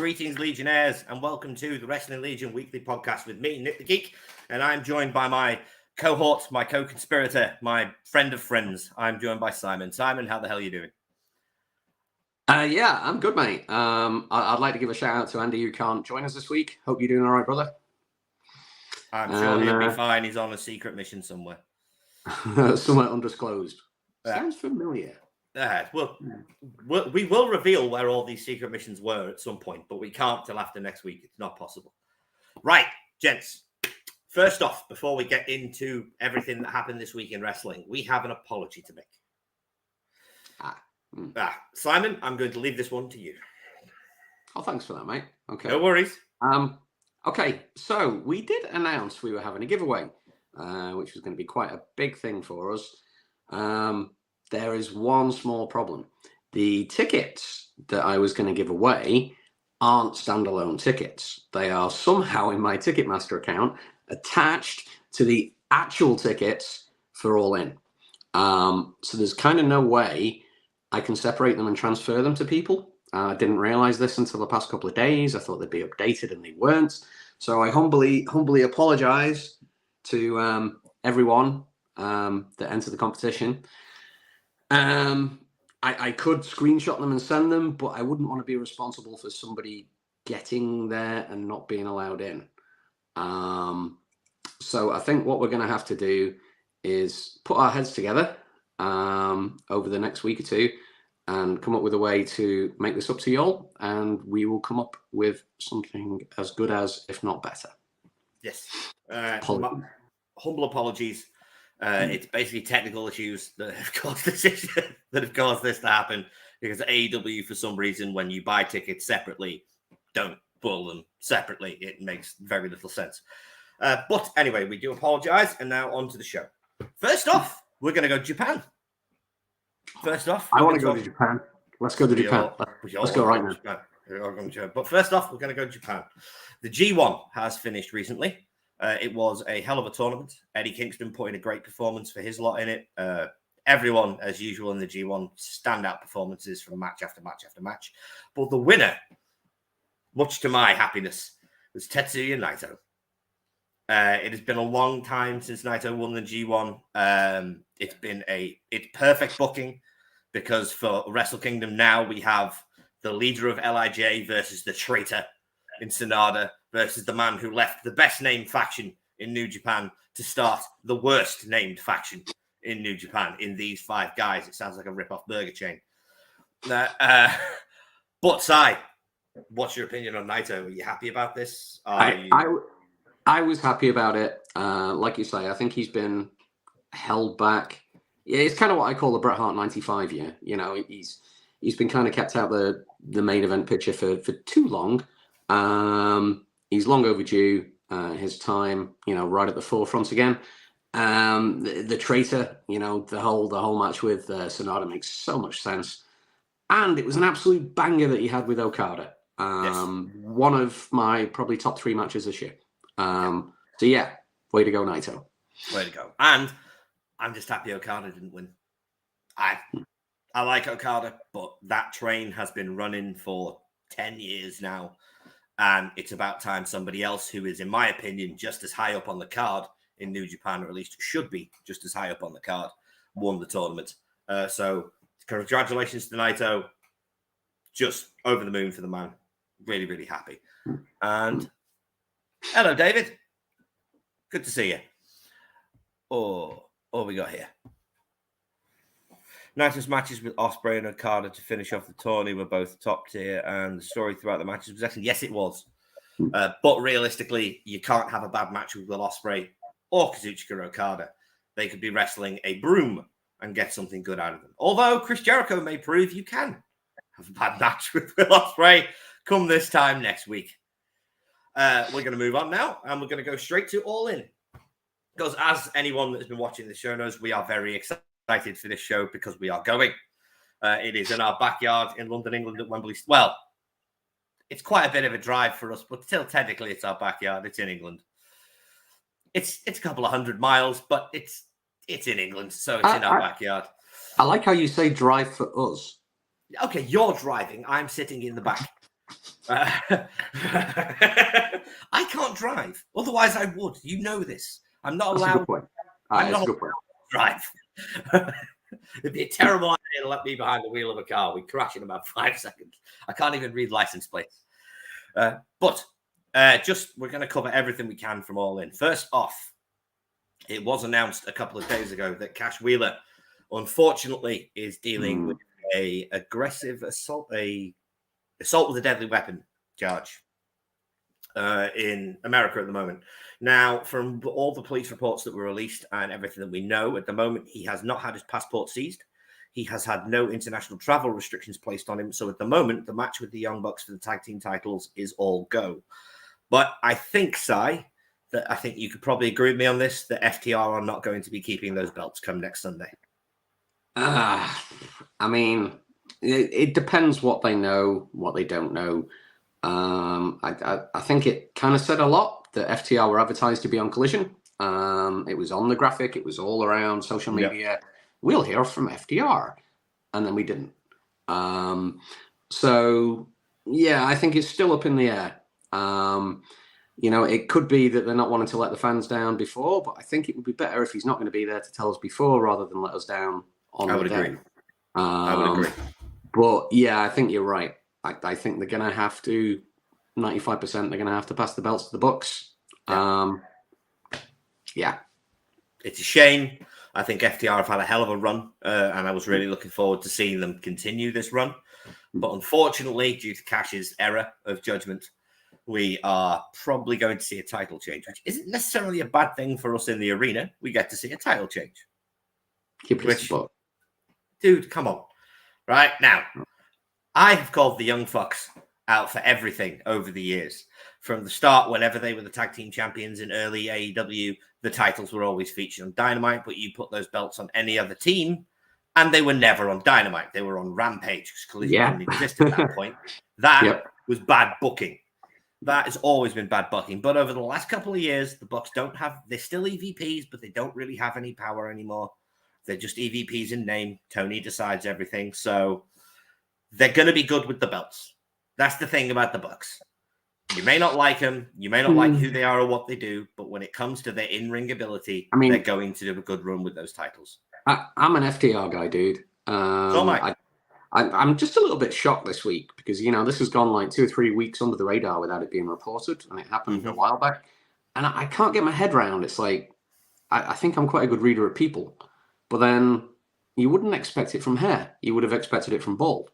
Greetings, Legionnaires, and welcome to the Wrestling Legion Weekly Podcast with me, Nick the Geek, and I'm joined by my cohort, my co-conspirator, my friend of friends. I'm joined by Simon. Simon, how the hell are you doing? Yeah, I'm good, mate. I'd like to give a shout out to Andy, who can't join us this week. Hope you're doing all right, brother. I'm sure he'll be fine. He's on a secret mission somewhere. Somewhere undisclosed. Sounds familiar. Well, we will reveal where all these secret missions were at some point, but we can't till after next week. It's not possible. Right, gents. First off, before we get into everything that happened this week in wrestling, we have an apology to make. Simon, I'm going to leave this one to you. Oh, thanks for that, mate. Okay. No worries. Okay, so we did announce we were having a giveaway, which was going to be quite a big thing for us. There is one small problem. The tickets that I was going to give away aren't standalone tickets. They are somehow in my Ticketmaster account attached to the actual tickets for All In. So there's kind of no way I can separate them and transfer them to people. I didn't realize this until the past couple of days. I thought they'd be updated and they weren't. So I humbly apologize to everyone that entered the competition. I could screenshot them and send them, but I wouldn't want to be responsible for somebody getting there and not being allowed in. So I think what we're going to have to do is put our heads together over the next week or two and come up with a way to make this up to y'all, and we will come up with something as good as, if not better. Yes. Humble apologies. It's basically technical issues that have caused this to happen, because AEW, for some reason, when you buy tickets separately, don't pull them separately. It makes very little sense. But anyway, we do apologize, and now on to the show. First off, we're going to go to Japan. First off, I want to go to Japan. Let's go to Japan. Let's go right now. But first off, we're going to go to Japan. The G1 has finished recently. It was a hell of a tournament. Eddie Kingston put in a great performance for his lot in it. Everyone, as usual in the G1, standout performances from match after match after match. But the winner, much to my happiness, was Tetsuya Naito. It has been a long time since Naito won the G1. It's perfect booking, because for Wrestle Kingdom now we have the leader of LIJ versus the traitor in Sanada versus the man who left the best named faction in New Japan to start the worst named faction in New Japan in these five guys. It sounds like a rip-off burger chain. But Sai, what's your opinion on Naito? Are you happy about this? I was happy about it. Like you say, I think he's been held back. Yeah, it's kind of what I call the Bret Hart 95 year. You know, he's been kind of kept out the main event picture for too long. He's long overdue. His time, right at the forefront again. The traitor, the whole match with Sanada makes so much sense, and it was an absolute banger that he had with Okada. Yes. One of my probably top 3 matches this year. So yeah, way to go, Naito. Way to go. And I'm just happy Okada didn't win. I like Okada, but that train has been running for 10 years now. And it's about time somebody else who is, in my opinion, just as high up on the card in New Japan, or at least should be just as high up on the card, won the tournament. So congratulations to Naito. Just over the moon for the man. Really, really happy. And hello, David. Good to see you. Oh, what we got here? Naito's matches with Ospreay and Okada to finish off the tourney were both top tier, and the story throughout the matches was excellent. Yes, it was. But realistically, you can't have a bad match with Will Ospreay or Kazuchika Okada. They could be wrestling a broom and get something good out of them. Although Chris Jericho may prove you can have a bad match with Will Ospreay come this time next week. We're going to move on now, and we're going to go straight to All In. Because as anyone that's been watching the show knows, we are very excited for this show because we are going. It is in our backyard in London, England at Wembley. Well, it's quite a bit of a drive for us, but still technically it's our backyard. It's in England. It's a couple of 100 miles, but it's in England, so it's in our backyard. I like how you say drive for us. Okay, you're driving. I'm sitting in the back. I can't drive. Otherwise, I would. You know this. I'm not That's a allowed. good point. I'm That's not a good point. allowed to drive. It'd be a terrible idea to let me behind the wheel of a car. We'd crash in about 5 seconds. I can't even read license plates. But we're going to cover everything we can from All In. First off, it was announced a couple of days ago that Cash Wheeler, unfortunately, is dealing with a aggressive assault with a deadly weapon charge in America at the moment. Now, from all the police reports that were released and everything that we know at the moment, he has not had his passport seized. He has had no international travel restrictions placed on him. So at the moment, the match with the Young Bucks for the tag team titles is all go. But I think, I think you could probably agree with me on this, that FTR are not going to be keeping those belts come next Sunday. I mean, it depends what they know, what they don't know. I think it kind of said a lot that FTR were advertised to be on Collision. It was on the graphic. It was all around social media. Yep. We'll hear from FTR. And then we didn't. So, yeah, I think it's still up in the air. It could be that they're not wanting to let the fans down before, but I think it would be better if he's not going to be there to tell us before rather than let us down on the day. Agree. I would agree. But, yeah, I think you're right. I think they're going to have to, 95%, they're going to have to pass the belts to the Bucks. Yeah. It's a shame. I think FTR have had a hell of a run, and I was really looking forward to seeing them continue this run. But unfortunately, due to Cash's error of judgment, we are probably going to see a title change, which isn't necessarily a bad thing for us in the arena. We get to see a title change. Dude, come on. Right now, I have called the Young Bucks out for everything over the years. From the start, whenever they were the tag team champions in early AEW, the titles were always featured on Dynamite, but you put those belts on any other team, and they were never on Dynamite. They were on Rampage because Collision didn't exist at that point. That was bad booking. That has always been bad booking. But over the last couple of years, the Bucks they're still EVPs, but they don't really have any power anymore. They're just EVPs in name. Tony decides everything. So they're going to be good with the belts. That's the thing about the Bucks. You may not like them. You may not like who they are or what they do. But when it comes to their in-ring ability, they're going to do a good run with those titles. I'm an FTR guy, dude. So am I. I'm just a little bit shocked this week because, this has gone like 2 or 3 weeks under the radar without it being reported. And it happened a while back. And I can't get my head around. It's like, I think I'm quite a good reader of people. But then you wouldn't expect it from Hair. You would have expected it from Bald.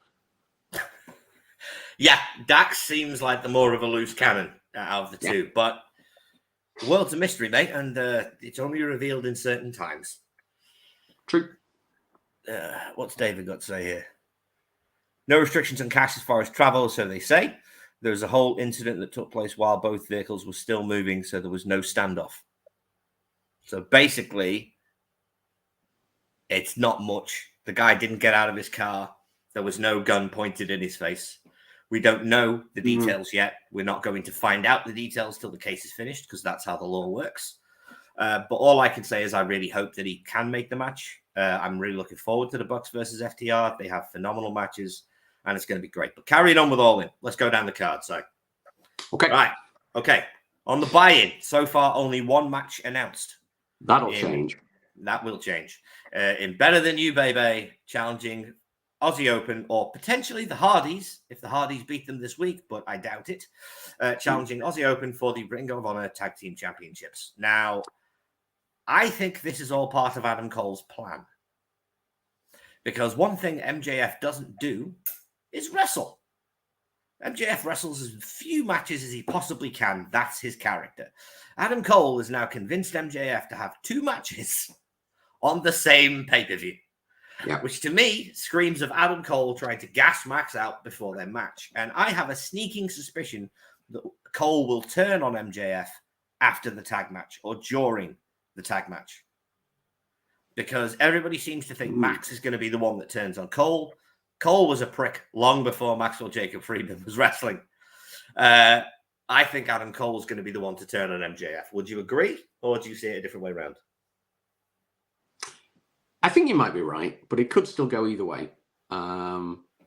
Yeah, Dax seems like the more of a loose cannon out of the two. But the world's a mystery, mate. And it's only revealed in certain times. True. What's David got to say here? No restrictions on Cash as far as travel, so they say. There was a whole incident that took place while both vehicles were still moving, so there was no standoff. So basically, it's not much. The guy didn't get out of his car. There was no gun pointed in his face. We don't know the details yet. We're not going to find out the details till the case is finished because that's how the law works. But all I can say is I really hope that he can make the match. I'm really looking forward to the Bucks versus FTR. They have phenomenal matches, and it's going to be great. But carrying on with All In, let's go down the card. So, okay, right, okay. On the buy-in, so far only one match announced. That'll change. That will change. In Better Than You, baby, challenging Aussie Open or potentially the Hardys, if the Hardys beat them this week, but I doubt it. Challenging Aussie Open for the Ring of Honor Tag Team Championships. Now, I think this is all part of Adam Cole's plan. Because one thing MJF doesn't do is wrestle. MJF wrestles as few matches as he possibly can. That's his character. Adam Cole has now convinced MJF to have 2 matches on the same pay-per-view. Yeah. Which to me screams of Adam Cole trying to gas Max out before their match. And I have a sneaking suspicion that Cole will turn on MJF after the tag match or during the tag match. Because everybody seems to think Max is going to be the one that turns on Cole. Cole was a prick long before Maxwell Jacob Friedman was wrestling. I think Adam Cole is going to be the one to turn on MJF. Would you agree? Or do you see it a different way around? I think you might be right, but it could still go either way.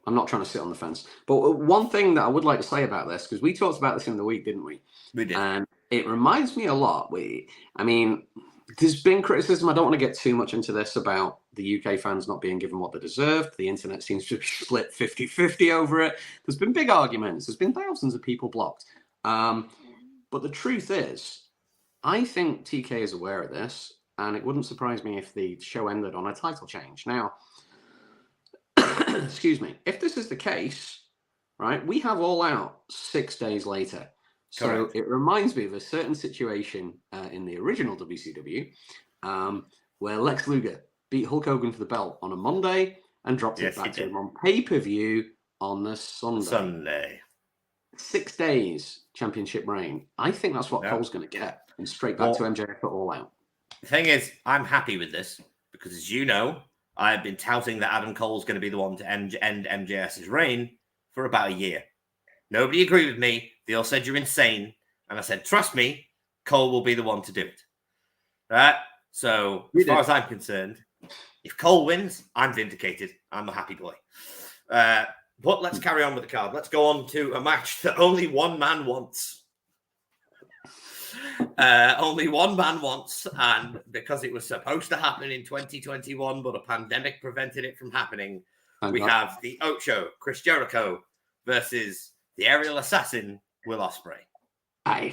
I'm not trying to sit on the fence. But one thing that I would like to say about this, because we talked about this in the week, didn't we? We did. And it reminds me a lot. I mean, there's been criticism. I don't want to get too much into this about the UK fans not being given what they deserved. The internet seems to be split 50-50 over it. There's been big arguments. There's been thousands of people blocked. But the truth is, I think TK is aware of this, and it wouldn't surprise me if the show ended on a title change. Now, excuse me, if this is the case, right, we have All Out 6 days later. So Correct. it reminds me of a certain situation in the original WCW where Lex Luger beat Hulk Hogan for the belt on a Monday and dropped Yes, it back he to did. him on pay-per-view on the Sunday. 6 days championship reign. I think that's what Yeah. Cole's going to get, and straight back to MJF at All Out. The thing is, I'm happy with this because, as you know, I've been touting that Adam Cole's going to be the one to end MJS's reign for about a year. Nobody agreed with me. They all said you're insane. And I said, trust me, Cole will be the one to do it. Right? So, as far as I'm concerned, if Cole wins, I'm vindicated. I'm a happy boy. But let's carry on with the card. Let's go on to a match that only one man wants. Only one man wants. And because it was supposed to happen in 2021, but a pandemic prevented it from happening, we have the Ocho, Chris Jericho, versus the aerial assassin, Will Ospreay. I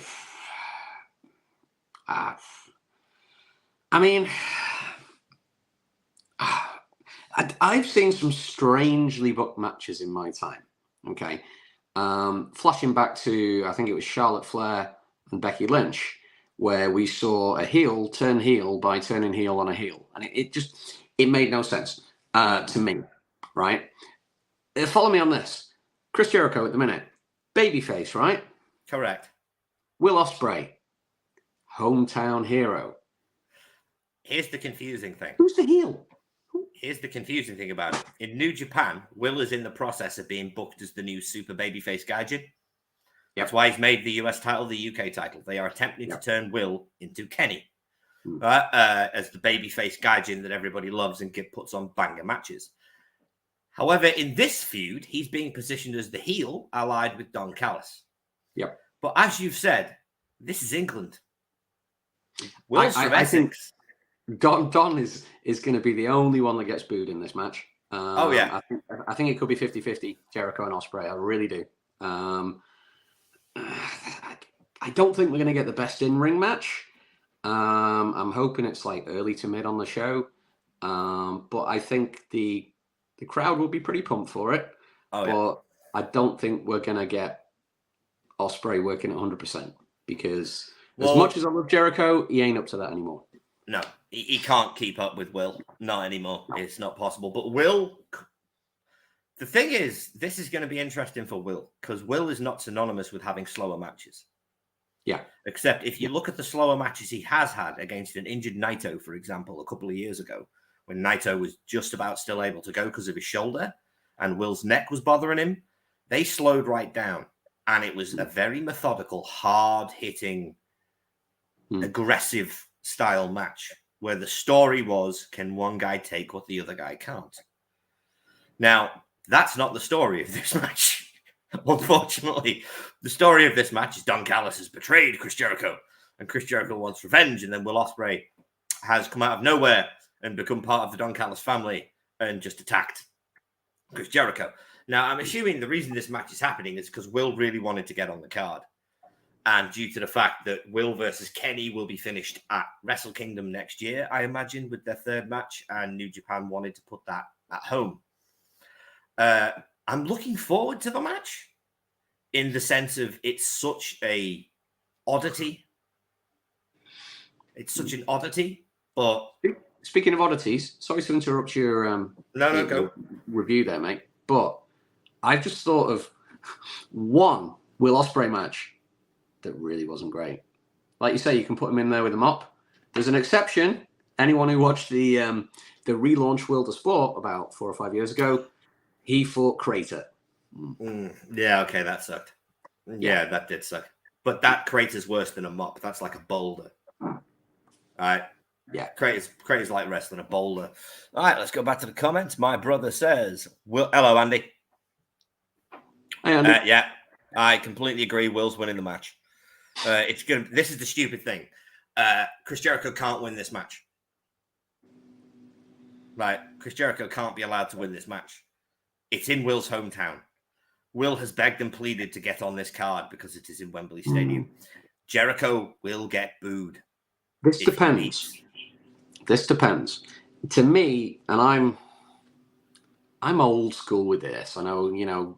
mean, I've seen some strangely booked matches in my time. Okay. Flashing back to, I think it was Charlotte Flair and Becky Lynch, where we saw a heel turn heel by turning heel on a heel. And it made no sense to me, right? Follow me on this. Chris Jericho at the minute, babyface, right? Correct. Will Ospreay, hometown hero. Here's the confusing thing. Who's the heel? Here's the confusing thing about it. In New Japan, Will is in the process of being booked as the new super babyface Gaijin. That's why he's made the US title the UK title. They are attempting to turn Will into Kenny as the babyface Gaijin that everybody loves and puts on banger matches. However, in this feud, he's being positioned as the heel allied with Don Callis. Yep. But as you've said, this is England. Will's from Essex. Don is going to be the only one that gets booed in this match. I think it could be 50-50, Jericho and Ospreay. I really do. I don't think we're going to get the best in-ring match. I'm hoping it's like early to mid on the show. But I think the crowd will be pretty pumped for it. But I don't think we're going to get Ospreay working at 100% because as much as I love Jericho, he ain't up to that anymore. No, he can't keep up with Will. Not anymore. No. It's not possible. But Will, the thing is, this is going to be interesting for Will because Will is not synonymous with having slower matches. Yeah. Except if you look at the slower matches he has had against an injured Naito, for example, a couple of years ago, when Naito was just about still able to go because of his shoulder and Will's neck was bothering him, they slowed right down. And it was a very methodical, hard-hitting, aggressive style match where the story was, can one guy take what the other guy can't? Now, that's not the story of this match. Unfortunately, the story of this match is Don Callis has betrayed Chris Jericho and Chris Jericho wants revenge, and then Will Ospreay has come out of nowhere and become part of the Don Callis family and just attacked Chris Jericho. Now, I'm assuming the reason this match is happening is because Will really wanted to get on the card. And due to the fact that Will versus Kenny will be finished at Wrestle Kingdom next year, I imagine, with their third match, and New Japan wanted to put that at home. I'm looking forward to the match in the sense of it's such a oddity. It's such an oddity, but... Speaking of oddities, sorry to interrupt your go review there, mate, but I've just thought of one Will Ospreay match that really wasn't great. Like you say, you can put him in there with a mop. There's an exception. Anyone who watched the relaunch World of Sport about 4 or 5 years ago, he fought Crater. Yeah, okay, that sucked. Yeah, that did suck. But that Crater's worse than a mop. That's like a boulder. All right. Yeah. Crater's like wrestling a boulder. All right, let's go back to the comments. My brother says, hello, Andy. Yeah, I completely agree. Will's winning the match. It's good. This is the stupid thing. Chris Jericho can't win this match. Right, Chris Jericho can't be allowed to win this match. It's in Will's hometown. Will has begged and pleaded to get on this card because it is in Wembley Stadium. Jericho will get booed. This depends. This depends. To me, and I'm old school with this. I know,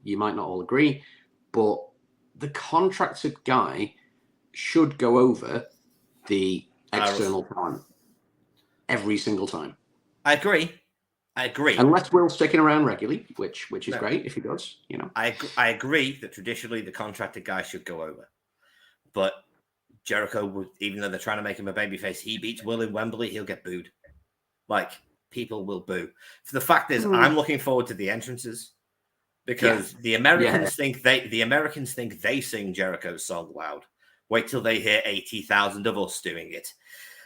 you might not all agree, but the contracted guy should go over the external talent every single time. I agree. Unless Will's sticking around regularly, which is great if he does, I agree that traditionally the contracted guy should go over. But Jericho, even though they're trying to make him a babyface, he beats Will in Wembley, he'll get booed. Like, people will boo. So the fact is, I'm looking forward to the entrances because the Americans think they sing Jericho's song loud. Wait till they hear 80,000 of us doing it.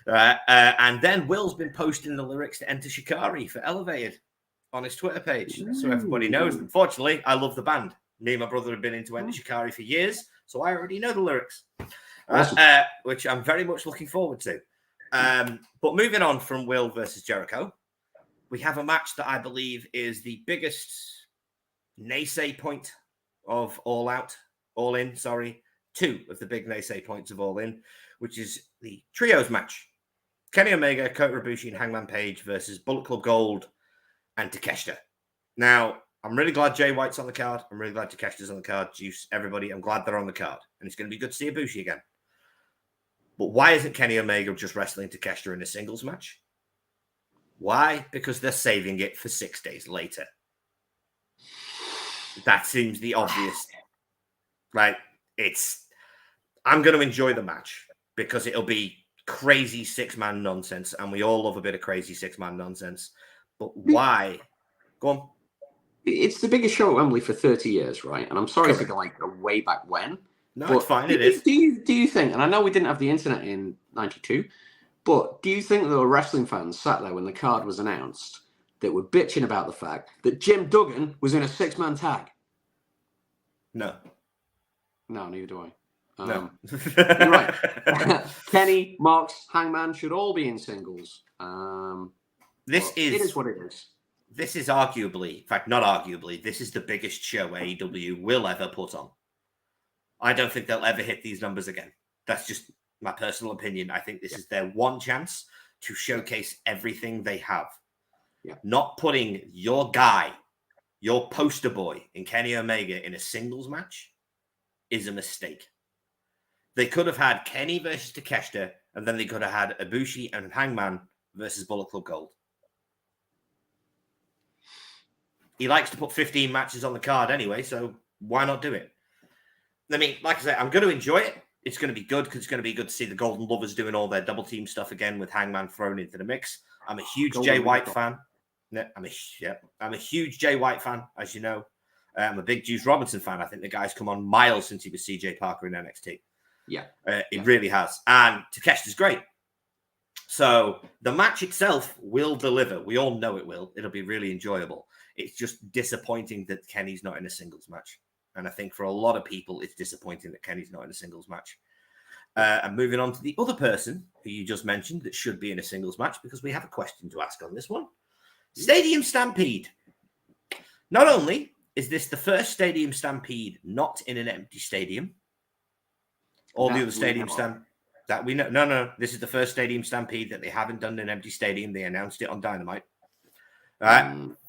And then Will's been posting the lyrics to Enter Shikari for Elevated on his Twitter page. So everybody knows. Unfortunately, I love the band. Me and my brother have been into Enter Shikari for years, so I already know the lyrics, which I'm very much looking forward to. But moving on from Will versus Jericho, we have a match that I believe is the biggest naysay point of All In. Two of the big naysay points of All In, which is the trios match. Kenny Omega, Kota Ibushi, and Hangman Page versus Bullet Club Gold and Takeshita. Now, I'm really glad Jay White's on the card. I'm really glad Takeshita's on the card. Juice, everybody, I'm glad they're on the card. And it's going to be good to see Ibushi again. But why isn't Kenny Omega just wrestling Takeshita in a singles match? Why? Because they're saving it for 6 days later. That seems the obvious. Right? I'm going to enjoy the match because it'll be crazy 6-man nonsense, and we all love a bit of crazy 6-man nonsense. But why? Go on. It's the biggest show at Wembley for 30 years, right? And I'm sorry to go way back when. No, it's fine. It is. Do you think, and I know we didn't have the internet in 92, but do you think there were wrestling fans sat there when the card was announced that were bitching about the fact that Jim Duggan was in a 6-man tag? No. No, neither do I. No. You're right. Kenny, Mox, Hangman should all be in singles. It is what it is. This is arguably, in fact, not arguably, this is the biggest show AEW will ever put on. I don't think they'll ever hit these numbers again. That's just my personal opinion. I think this is their one chance to showcase everything they have. Yeah. Not putting your guy, your poster boy in Kenny Omega in a singles match is a mistake. They could have had Kenny versus Takeshita, and then they could have had Ibushi and Hangman versus Bullet Club Gold. He likes to put 15 matches on the card anyway, so why not do it? I mean, like I said, I'm going to enjoy it. It's going to be good because it's going to be good to see the Golden Lovers doing all their double team stuff again with Hangman thrown into the mix. I'm a huge Jay White fan. I'm a huge Jay White fan, as you know. I'm a big Juice Robinson fan. I think the guy's come on miles since he was CJ Parker in NXT. Yeah. It really has. And Takeshita's great. So the match itself will deliver. We all know it will. It'll be really enjoyable. It's just disappointing that Kenny's not in a singles match. And I think for a lot of people, it's disappointing that Kenny's not in a singles match. And moving on to the other person who you just mentioned that should be in a singles match, because we have a question to ask on this one. Stadium Stampede. Not only is this the first Stadium Stampede not in an empty stadium, all the other Stadium Stampede that we know. No. This is the first Stadium Stampede that they haven't done in an empty stadium. They announced it on Dynamite.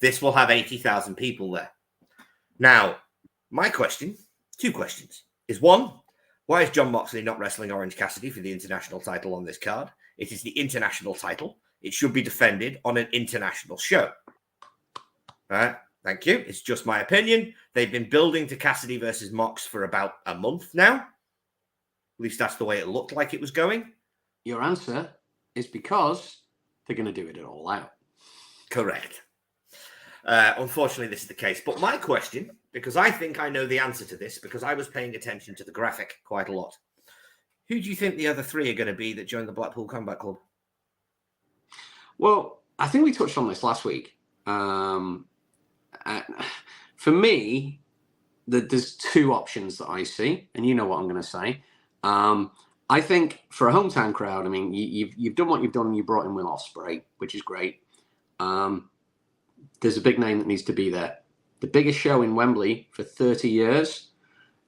This will have 80,000 people there. Now, my question, 2 questions, is one, why is Jon Moxley not wrestling Orange Cassidy for the international title on this card? It is the international title. It should be defended on an international show. All right. Thank you. It's just my opinion. They've been building to Cassidy versus Mox for about a month now. At least that's the way it looked like it was going. Your answer is because they're going to do it all out. Correct. Unfortunately, this is the case. But my question, because I think I know the answer to this, because I was paying attention to the graphic quite a lot. Who do you think the other 3 are going to be that join the Blackpool Combat Club? Well, I think we touched on this last week. For me, there's two options that I see, and you know what I'm going to say. I think for a hometown crowd, I mean, you've done what you've done. You brought in Will Ospreay, which is great. There's a big name that needs to be there. The biggest show in Wembley for 30 years.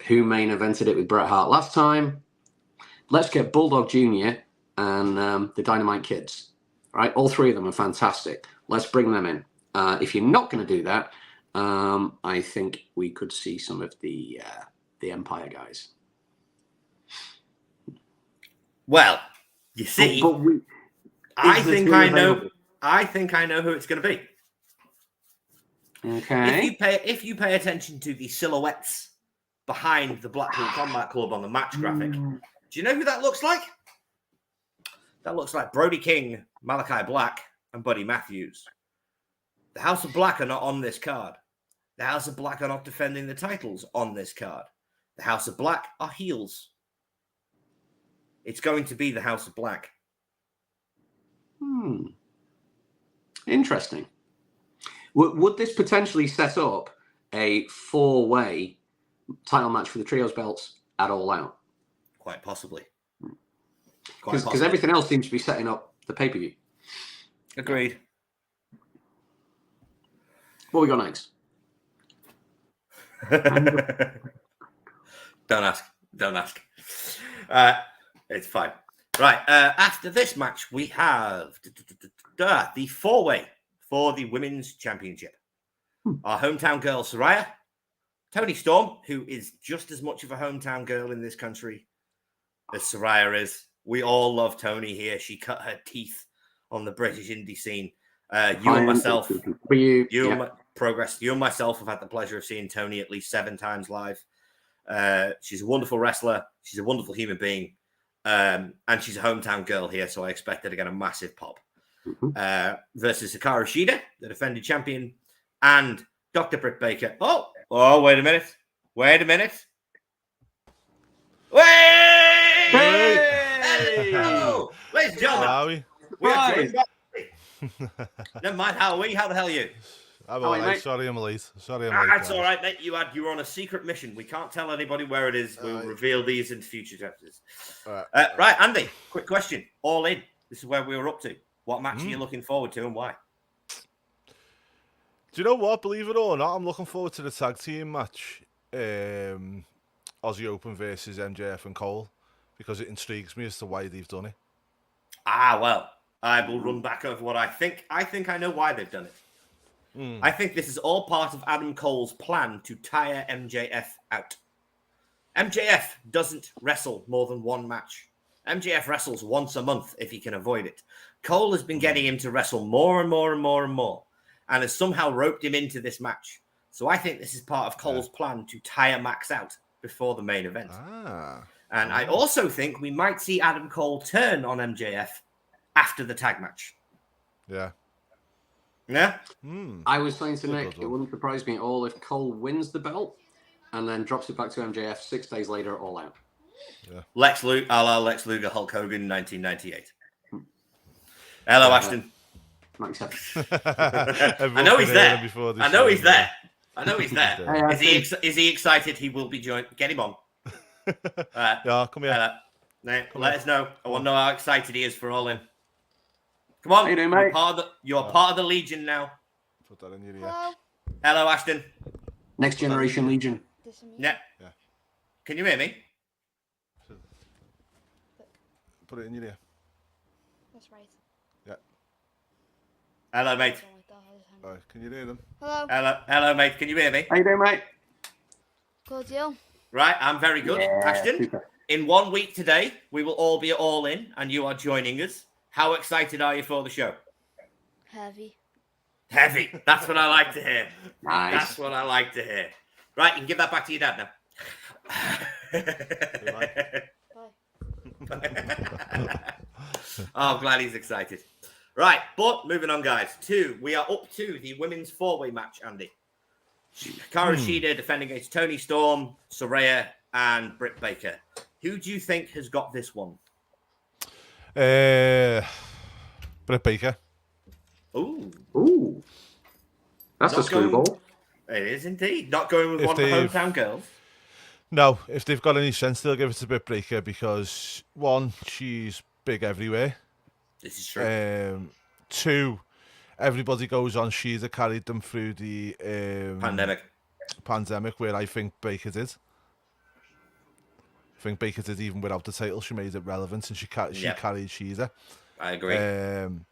Who main evented it with Bret Hart last time? Let's get Bulldog Jr. and the Dynamite Kids. Right, all three of them are fantastic. Let's bring them in. If you're not going to do that, I think we could see some of the Empire guys. Well, you see, I think I know who it's going to be. Okay. If you pay attention to the silhouettes behind the Blackpool Combat Club on the match graphic, do you know who that looks like? That looks like Brody King, Malachi Black, and Buddy Matthews. The House of Black are not on this card. The House of Black are not defending the titles on this card. The House of Black are heels. It's going to be the House of Black. Interesting. Would this potentially set up a 4-way title match for the trios belts at All Out? Quite possibly. Because everything else seems to be setting up the pay-per-view. Agreed. What we got next? Don't ask. It's fine. Right. After this match, we have the 4-way for the Women's Championship. Our hometown girl, Saraya. Toni Storm, who is just as much of a hometown girl in this country as Saraya is. We all love Toni here. She cut her teeth on the British indie scene. You and myself have had the pleasure of seeing Toni at least 7 times live. She's a wonderful wrestler. She's a wonderful human being. And she's a hometown girl here, so I expect her to get a massive pop. Versus Hikaru Shida, the defending champion, and Dr. Britt Baker. Oh, wait a minute. Hello, ladies and gentlemen. How are we? We are joined by... Never mind, how are we? How the hell are you? I'm all right. Sorry, I'm late. That's all right, mate. You were on a secret mission. We can't tell anybody where it is. We'll reveal these in future chapters. Right, Andy, quick question. All in. This is where we were up to. What match are you looking forward to and why? Do you know what? Believe it or not, I'm looking forward to the tag team match. Aussie Open versus MJF and Cole, because it intrigues me as to why they've done it. Well, I will run back over what I think. I think I know why they've done it. I think this is all part of Adam Cole's plan to tire MJF out. MJF doesn't wrestle more than one match. MJF wrestles once a month if he can avoid it. Cole has been getting him to wrestle more and more and more and more, and has somehow roped him into this match. So I think this is part of Cole's plan to tire Max out before the main event. And I also think we might see Adam Cole turn on MJF after the tag match. Yeah. I was saying to Nick, it wouldn't surprise me at all if Cole wins the belt and then drops it back to MJF 6 days later, All Out. Yeah. Lex Luger, Hulk Hogan, 1998. Hello, Ashton. 97. I know he's there. Is he excited? He will be joined. Get him on. Yeah, come here. Let us know. I want to know how excited he is for All In. Come on. How you doing, mate? You're part of the Legion now. Put that in your ear. Hello, Ashton. Next Generation Legion. Yeah. Can you hear me? Put it in your ear. That's right. Yeah. Hello, mate. All right, can you hear them? Hello, mate. Can you hear me? How you doing, mate? Good, you? Right, I'm very good. Yeah, Ashton, super. in 1 week today, we will all be All In, and you are joining us. How excited are you for the show? Heavy. That's what I like to hear. Nice. That's what I like to hear. Right, you can give that back to your dad now. Bye. Oh, I'm glad he's excited. Right, but moving on, guys. We are up to the women's 4-way match, Andy. Hikaru Shida defending against Toni Storm, Saraya, and Britt Baker. Who do you think has got this one? Britt Baker. Ooh. That's a screwball. It is indeed. Not going with If one of the they've- hometown girls. No, if they've got any sense, they'll give it to Britt Baker because, one, she's big everywhere. This is true. Two, everybody goes on. She's carried them through the Pandemic. where I think Baker did. I think Baker did even without the title. She made it relevant, and she carried Sheeta. I agree. And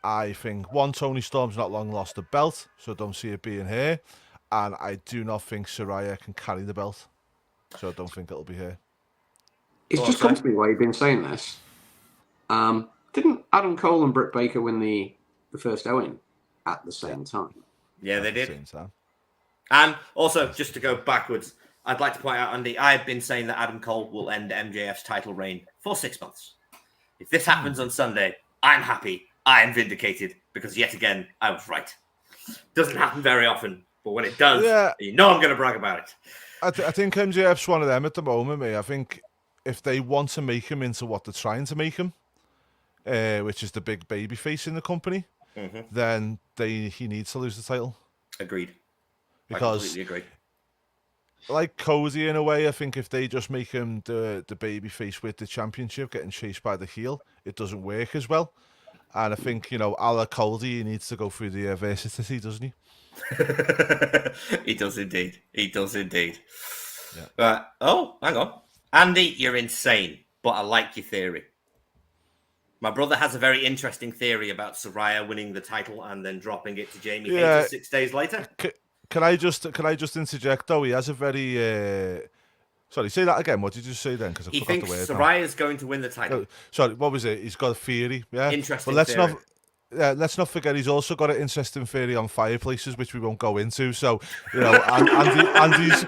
I think, one, Tony Storm's not long lost the belt, so I don't see it being her. And I do not think Saraya can carry the belt, so I don't think it'll be her. It's just come to me while you've been saying this. Didn't Adam Cole and Britt Baker win the first Owen at the same time? Yeah, they At the did. same time. And also, just to go backwards, I'd like to point out, Andy, I've been saying that Adam Cole will end MJF's title reign for 6 months. If this happens on Sunday, I'm happy. I am vindicated because, yet again, I was right. Doesn't happen very often, but when it does, you know I'm going to brag about it. I think MJF's one of them at the moment, mate. I think if they want to make him into what they're trying to make him, which is the big baby face in the company, then he needs to lose the title. Agreed. Because, I completely agree. Like Cody in a way, I think if they just make him the baby face with the championship, getting chased by the heel, it doesn't work as well. And I think, a la Cody, he needs to go through the adversity, doesn't he? He does indeed. He does indeed. Yeah. Oh, hang on. Andy, you're insane, but I like your theory. My brother has a very interesting theory about Saraya winning the title and then dropping it to Jamie Hayter 6 days later. Can I just interject though? He has a very sorry, say that again. What did you say then? Because I he forgot thinks the word. Saraya's going to win the title. Sorry, what was it? He's got a theory. Yeah, Interesting. But theory. let's not forget he's also got an interesting theory on fireplaces, which we won't go into. So Andy's.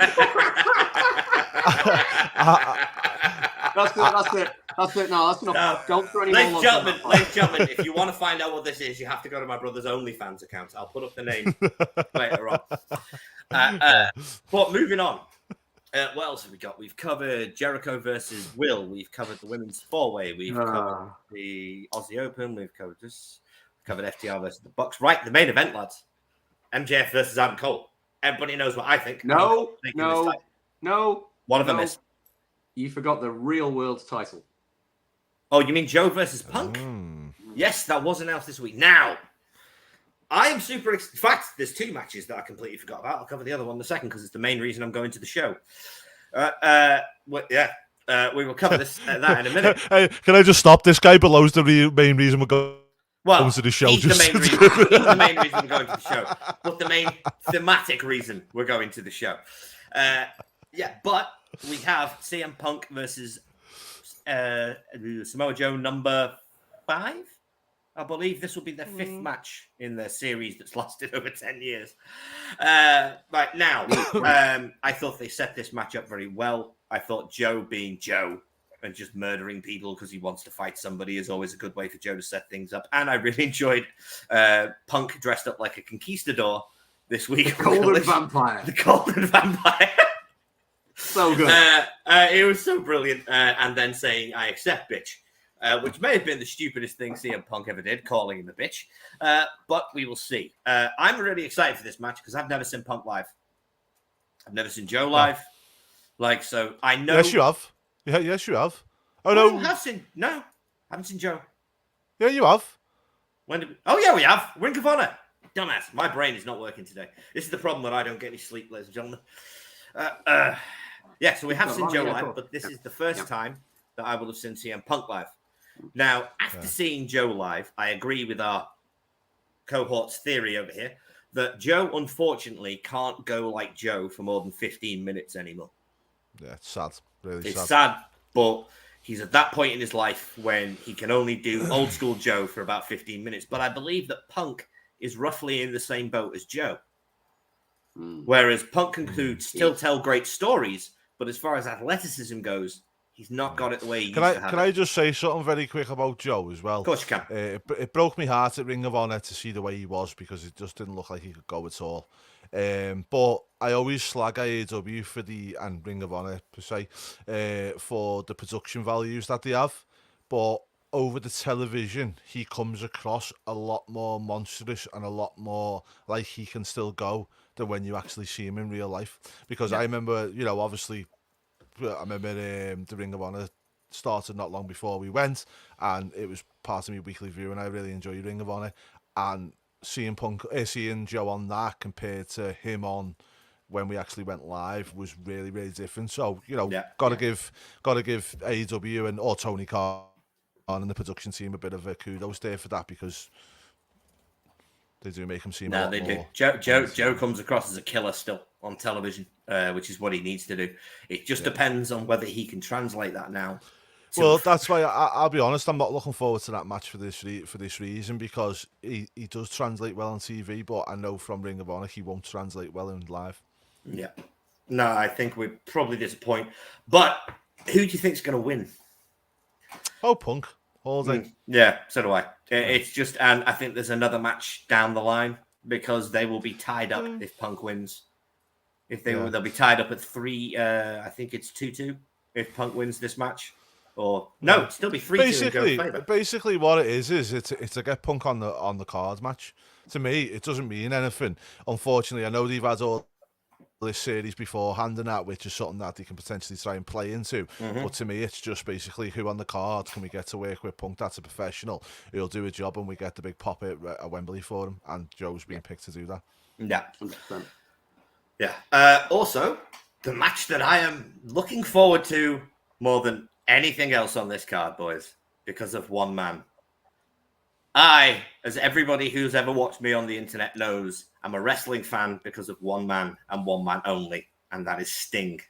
That's it. No, that's enough. No. Don't throw any more. Ladies and gentlemen, if you want to find out what this is, you have to go to my brother's OnlyFans account. I'll put up the name later on. But moving on. What else have we got? We've covered Jericho versus Will. We've covered the women's four-way. We've covered the Aussie Open. We've covered this. We've covered FTR versus the Bucks. Right, the main event, lads. MJF versus Adam Cole. Everybody knows what I think. No. What have I missed? You forgot the real world title. Oh, you mean Joe versus Punk? Yes, that was announced this week. Now, I am super excited. In fact, there's two matches that I completely forgot about. I'll cover the other one in a second because it's the main reason I'm going to the show. We will cover that in a minute. Hey, can I just stop? This guy below's the main reason we're going to the show. He's the main reason we're going to the show. But the main thematic reason we're going to the show. But we have CM Punk versus Samoa Joe number 5. I believe this will be their 5th match in their series that's lasted over 10 years. Right now, I thought they set this match up very well. I thought Joe being Joe and just murdering people because he wants to fight somebody is always a good way for Joe to set things up. And I really enjoyed Punk dressed up like a conquistador this week. The Golden Vampire. The Golden Vampire. So good. It was so brilliant. And then saying, I accept, bitch. Which may have been the stupidest thing CM Punk ever did, calling him a bitch. But we will see. I'm really excited for this match because I've never seen Punk live. I've never seen Joe live. So I know. Yes, you have. Yeah, yes, you have. Oh, no. I haven't seen Joe. Yeah, you have. Oh, yeah, we have. Ring of Honor. Dumbass. My brain is not working today. This is the problem that I don't get any sleep, ladies and gentlemen. So we have seen Joe live, but this is the first time that I will have seen CM Punk live. Now, after seeing Joe live, I agree with our cohort's theory over here that Joe, unfortunately, can't go like Joe for more than 15 minutes anymore. Yeah, it's sad. Really It's sad, but he's at that point in his life when he can only do old school Joe for about 15 minutes. But I believe that Punk is roughly in the same boat as Joe. Whereas Punk can still tell great stories, but as far as athleticism goes, he's not got it the way he used to have. Can I just say something very quick about Joe as well? Of course you can. It broke my heart at Ring of Honor to see the way he was because it just didn't look like he could go at all. But I always slag AEW and Ring of Honor per se for the production values that they have. But over the television, he comes across a lot more monstrous and a lot more like he can still go than when you actually see him in real life. Because I remember, obviously, I remember the Ring of Honor started not long before we went, and it was part of my weekly view, and I really enjoy Ring of Honor. And seeing seeing Joe on that compared to him on when we actually went live was really, really different. So gotta give AEW and or Tony Khan and the production team a bit of a kudos there for that, because they do make him seem a lot more. Joe comes across as a killer still on television, which is what he needs to do. It just depends on whether he can translate that now. Well, that's why I'll be honest. I'm not looking forward to that match for this reason, because he does translate well on TV, but I know from Ring of Honor he won't translate well in live. Yeah, no, I think we're probably disappointed. But who do you think's going to win? Oh, Punk all day. Yeah, so do I. It's just, and I think there's another match down the line because they will be tied up if Punk wins. If they'll be tied up at 3. I think it's 2-2 if Punk wins this match. Or no, it'll still be 3-2. Basically, what it is it's a get Punk on the card match. To me, it doesn't mean anything. Unfortunately, I know they've had all this series beforehand and that, which is something that they can potentially try and play into. But to me, it's just basically who on the card can we get to work with Punk. That's a professional. He'll do a job, and we get the big pop at Wembley for him. And Joe's being picked to do that. Yeah, 100%. Yeah. Also, the match that I am looking forward to more than anything else on this card, boys, because of one man. I, as everybody who's ever watched me on the internet knows, I'm a wrestling fan because of one man and one man only, and that is Sting.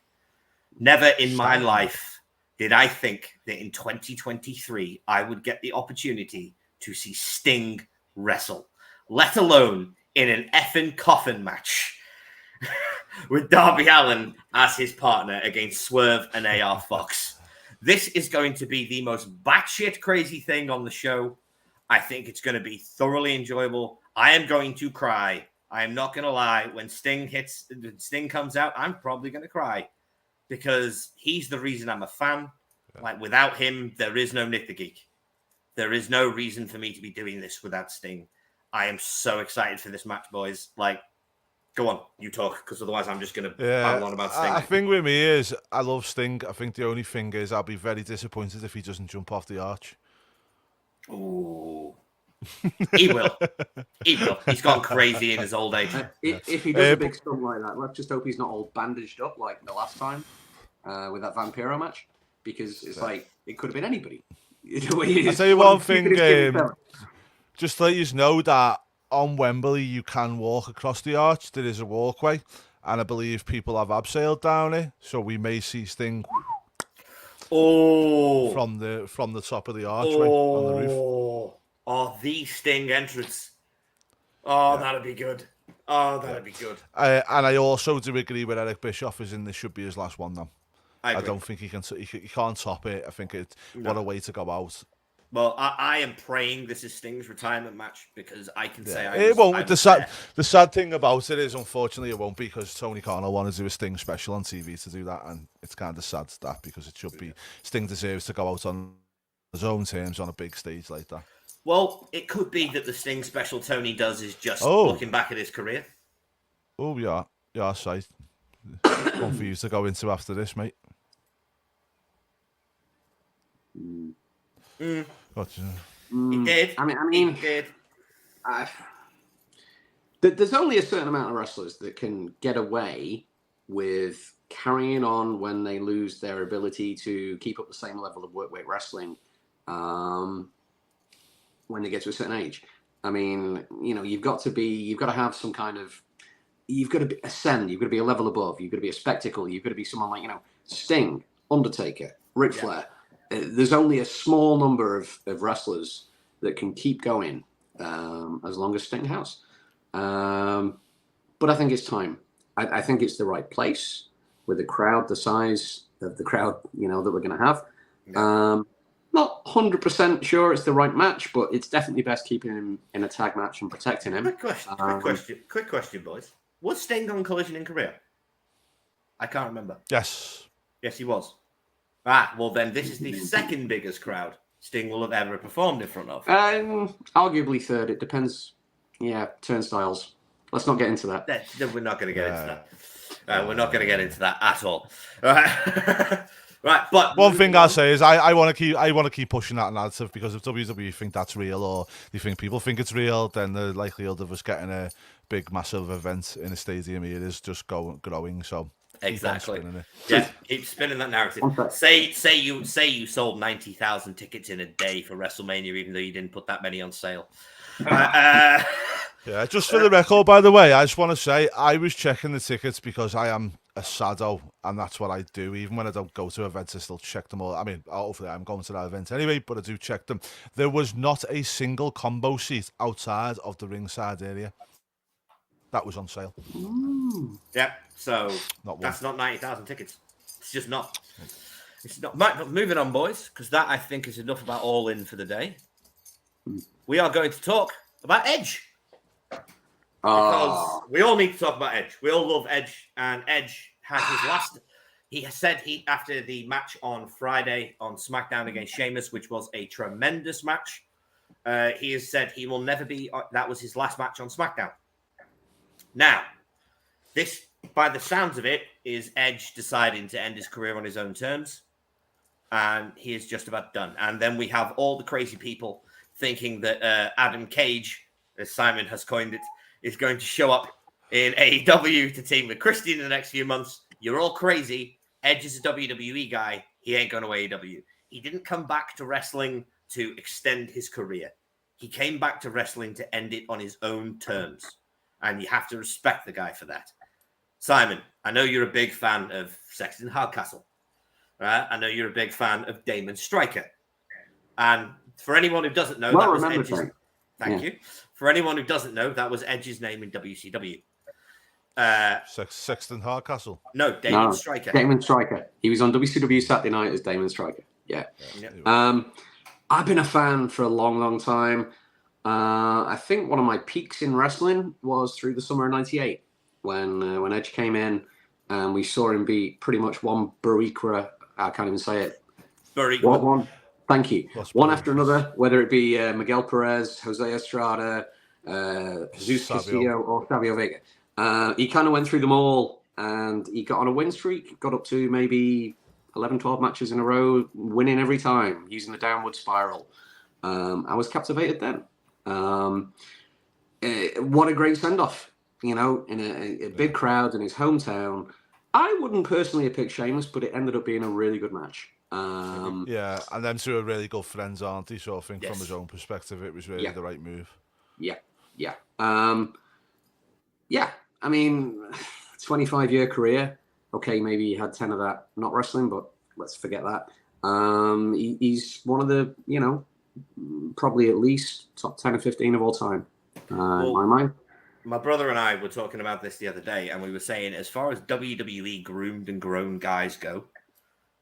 Never in my life did I think that in 2023 I would get the opportunity to see Sting wrestle, let alone in an effing coffin match with Darby Allin as his partner against Swerve and AR Fox. This is going to be the most batshit crazy thing on the show. I think it's going to be thoroughly enjoyable. I am going to cry. I am not going to lie. When Sting comes out, I'm probably going to cry because he's the reason I'm a fan. Yeah. Like, without him, there is no Nick the Geek. There is no reason for me to be doing this without Sting. I am so excited for this match, boys. Like, go on, you talk, because otherwise I'm just going to babble on about Sting. I think with me is, I love Sting. I think the only thing is I'll be very disappointed if he doesn't jump off the arch. Ooh. He will. He will. He's gone crazy in his old age. If he does a big stunt like that, let's just hope he's not all bandaged up like the last time with that Vampiro match, because it's like, it could have been anybody. I'll tell you one thing, just to let you know that on Wembley you can walk across the arch. There is a walkway, and I believe people have abseiled down it, so we may see Sting from the top of the archway on the roof. Oh, the Sting entrance. Oh, that'd be good. Oh, that'd be good. And I also do agree with Eric Bischoff, as in this should be his last one now. I don't think he can't top it. I think what a way to go out. Well, I am praying this is Sting's retirement match, because I can say it won't. The sad thing about it is, unfortunately, it won't, because Tony Khan will want to do a Sting special on TV to do that, and it's kind of sad that, because it should be Sting deserves to go out on his own terms on a big stage like that. Well, it could be that the Sting special Tony does is just looking back at his career. Oh, yeah, right. One for you to go into after this, mate. He did. I mean, he did. There's only a certain amount of wrestlers that can get away with carrying on when they lose their ability to keep up the same level of work rate wrestling when they get to a certain age. I mean, you've got to have some kind of, you've got to ascend, you've got to be a level above, you've got to be a spectacle, you've got to be someone like, Sting, Undertaker, Ric Flair. There's only a small number of wrestlers that can keep going as long as Sting has. But I think it's time. I think it's the right place with the crowd, the size of the crowd, that we're going to have. Yeah. Not 100% sure it's the right match, but it's definitely best keeping him in a tag match and protecting him. Quick question, boys. Was Sting on Collision in Korea? I can't remember. Yes, he was. Well then this is the second biggest crowd Sting will have ever performed in front of. Arguably third. It depends. Yeah, turnstiles. Let's not get into that. We're not going to get into that. We're not going to get into that at all. Right. Right, but one thing I'll say is I want to keep pushing that narrative, because if WWE think that's real, or you think people think it's real, then the likelihood of us getting a big massive event in a stadium here is just growing. So exactly, keep it. Yeah, keep spinning that narrative. Say you sold 90,000 tickets in a day for WrestleMania, even though you didn't put that many on sale. Yeah, just for the record, by the way, I just want to say I was checking the tickets because I am a sado, and that's what I do. Even when I don't go to events, I still check them all. I mean, hopefully I'm going to that event anyway, but I do check them. There was not a single combo seat outside of the ringside area that was on sale. Yeah, so that's not 90,000 tickets. It's just not. It's not. But moving on, boys, because that, I think, is enough about All In for the day. We are going to talk about Edge. Because we all need to talk about Edge. We all love Edge, and Edge has his last. He has said after the match on Friday on SmackDown against Sheamus, which was a tremendous match. He has said he will never be. That was his last match on SmackDown. Now, this, by the sounds of it, is Edge deciding to end his career on his own terms, and he is just about done. And then we have all the crazy people thinking that Adam Cage, as Simon has coined it, is going to show up in AEW to team with Christian in the next few months. You're all crazy. Edge is a WWE guy. He ain't going to AEW. He didn't come back to wrestling to extend his career. He came back to wrestling to end it on his own terms. And you have to respect the guy for that. Simon, I know you're a big fan of Sexton Hardcastle. Right? I know you're a big fan of Damon Stryker. And for anyone who doesn't know, that was Edge's... Thank you. For anyone who doesn't know, that was Edge's name in WCW. Sexton Hardcastle. No, Damon Stryker. Damon Stryker. He was on WCW Saturday Night as Damon Stryker. Yeah. I've been a fan for a long, long time. I think one of my peaks in wrestling was through the summer of '98 when Edge came in, and we saw him beat pretty much one Barikra. I can't even say it. Barikra. One. Thank you. One after another, whether it be Miguel Perez, Jose Estrada, Jesus Castillo, or Savio Vega. He kind of went through them all, and he got on a win streak, got up to maybe 11, 12 matches in a row, winning every time, using the downward spiral. I was captivated then. What a great send-off, in a big crowd in his hometown. I wouldn't personally have picked Sheamus, but it ended up being a really good match. Yeah, and them two are really good friends, aren't they? So I think from his own perspective, it was really the right move. Yeah. I mean, 25-year career. Okay, maybe he had 10 of that not wrestling, but let's forget that. He's one of the, probably at least top 10 or 15 of all time. In my mind. My brother and I were talking about this the other day, and we were saying, as far as WWE groomed and grown guys go,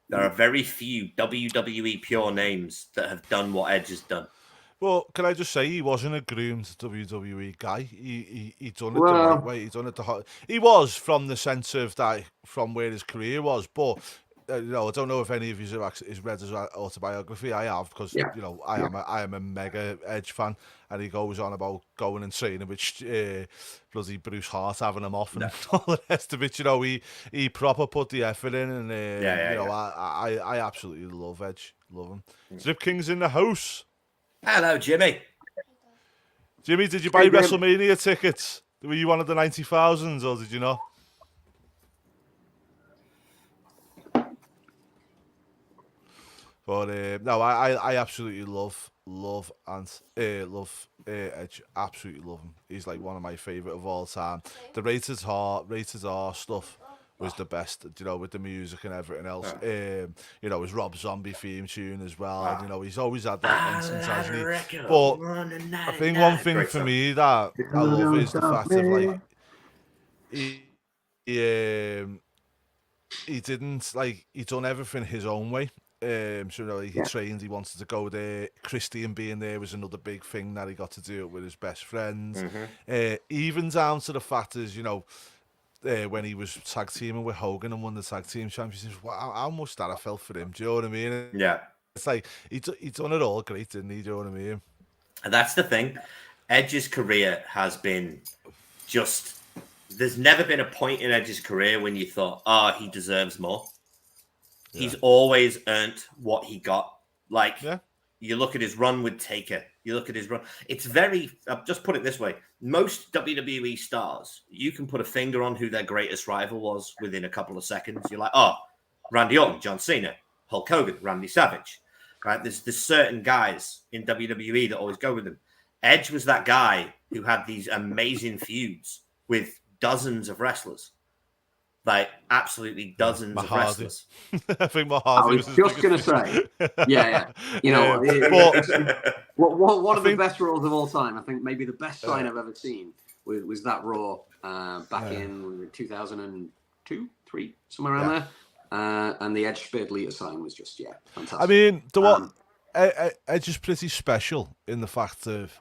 there are very few WWE pure names that have done what Edge has done. Well, can I just say he wasn't a groomed WWE guy. He done it the right way. He done it he was, from the sense of that, from where his career was. But I don't know if any of you have read his autobiography. I have, because I am a mega Edge fan, and he goes on about going and training with bloody Bruce Hart, having him off, and all the rest of it. He proper put the effort in, and I absolutely love Edge, love him. Drip King's in the house. Hello, Jimmy. Jimmy, did you buy WrestleMania tickets? Were you one of the 90,000s, or did you not? But no, I absolutely love Edge. Absolutely love him. He's like one of my favorite of all time. The Rated R stuff was the best, with the music and everything else. His Rob Zombie theme tune as well. He's always had that instant, hasn't he? But I think one thing for me that I love is the fact of, like, he didn't, like, he done everything his own way. He trained, he wanted to go there. Christian being there was another big thing that he got to do it with his best friends. Even down to the fact is, when he was tag teaming with Hogan and won the tag team championships, how much that I felt for him. Do you know what I mean? Yeah. It's like he done it all great, didn't he? Do you know what I mean? And that's the thing. Edge's career has been just. There's never been a point in Edge's career when you thought, he deserves more. Yeah. He's always earned what he got. Like, Yeah. you look at his run with Taker. You look at his run. It's very, I'll just put it this way. Most WWE stars, you can put a finger on who their greatest rival was within a couple of seconds. You're like, Randy Orton, John Cena, Hulk Hogan, Randy Savage. Right? There's certain guys in WWE that always go with them. Edge was that guy who had these amazing feuds with dozens of wrestlers. Like, absolutely dozens of wrestlers. I think Mahardy I was just going to say, yeah. You know, one of the best Raws of all time. I think maybe the best sign I've ever seen was that Raw back in 2002, 3, somewhere around there. And the Edge Speared Lita sign was just, fantastic. I mean, Edge is pretty special in the fact of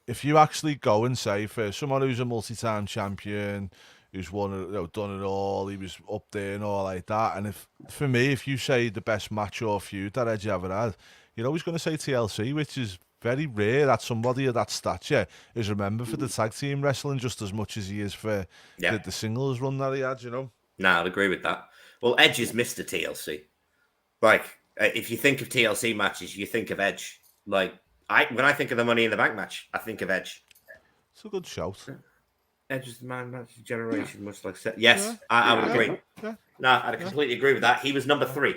if you actually go and say for someone who's a multi-time champion, who's done it all, he was up there and all like that. And if you say the best match or feud that Edge ever had, you're always going to say TLC, which is very rare that somebody of that stature is remembered for the tag team wrestling just as much as he is for the singles run that he had, you know? No, I'd agree with that. Well, Edge is Mr. TLC. Like, if you think of TLC matches, you think of Edge. Like, when I think of the Money in the Bank match, I think of Edge. It's a good shout. Edge is the man match generation, much like Seth. Yes, I would agree. Yeah. No, I'd completely agree with that. He was number 3.